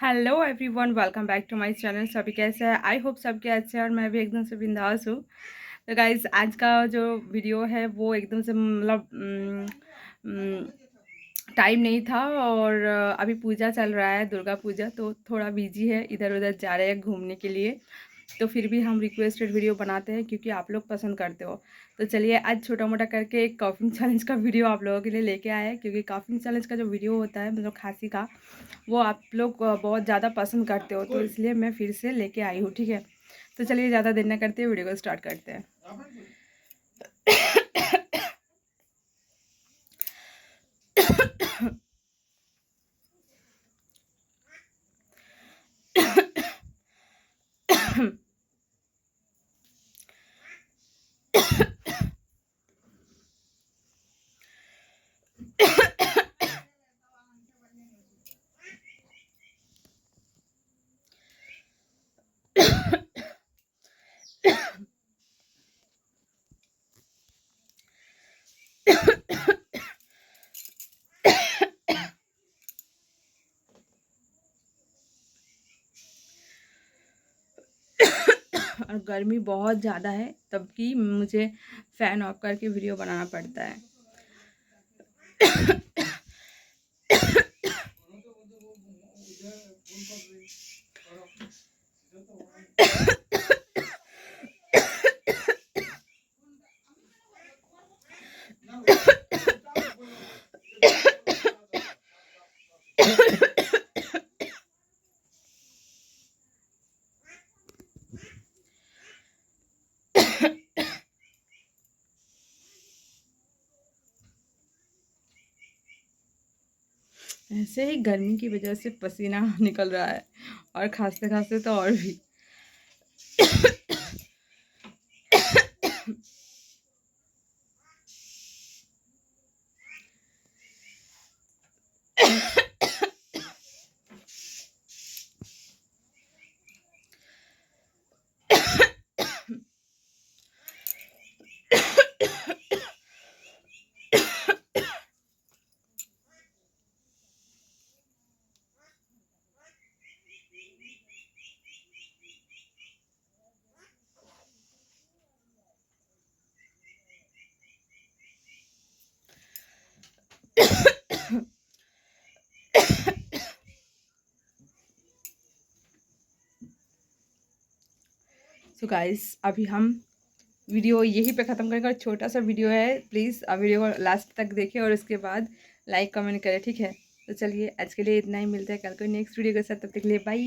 Hello everyone, welcome back to my channel. सभी कैसे हैं? आई होप सबके अच्छे हैं और मैं भी एकदम से बिंदास हूँ। तो गाइस, आज का जो वीडियो है वो एकदम से टाइम नहीं था और अभी पूजा चल रहा है, दुर्गा पूजा, तो थोड़ा बिजी है, इधर उधर जा रहे हैं घूमने के लिए। तो फिर भी हम रिक्वेस्टेड वीडियो बनाते हैं क्योंकि आप लोग पसंद करते हो। तो चलिए आज छोटा मोटा करके एक कॉफिंग चैलेंज का वीडियो आप लोगों के लिए लेके आए हैं, क्योंकि कॉफिंग चैलेंज का जो वीडियो होता है मतलब खांसी का, वो आप लोग बहुत ज़्यादा पसंद करते हो, तो इसलिए मैं फिर से लेके आई हूँ। ठीक है, तो चलिए ज़्यादा देर न करते वीडियो को स्टार्ट करते हैं। और गर्मी बहुत ज़्यादा है, तब कि मुझे फ़ैन ऑफ करके वीडियो बनाना पड़ता है। ऐसे ही गर्मी की वजह से पसीना निकल रहा है और खांसते खांसते तो और भी। सो गाइस, अभी हम वीडियो यहीं पे ख़त्म करेंगे। और छोटा सा वीडियो है, प्लीज़ वीडियो को लास्ट तक देखें और उसके बाद लाइक कमेंट करें, ठीक है? तो चलिए आज के लिए इतना ही, मिलता है कल को नेक्स्ट वीडियो के साथ। तब तक के लिए बाय।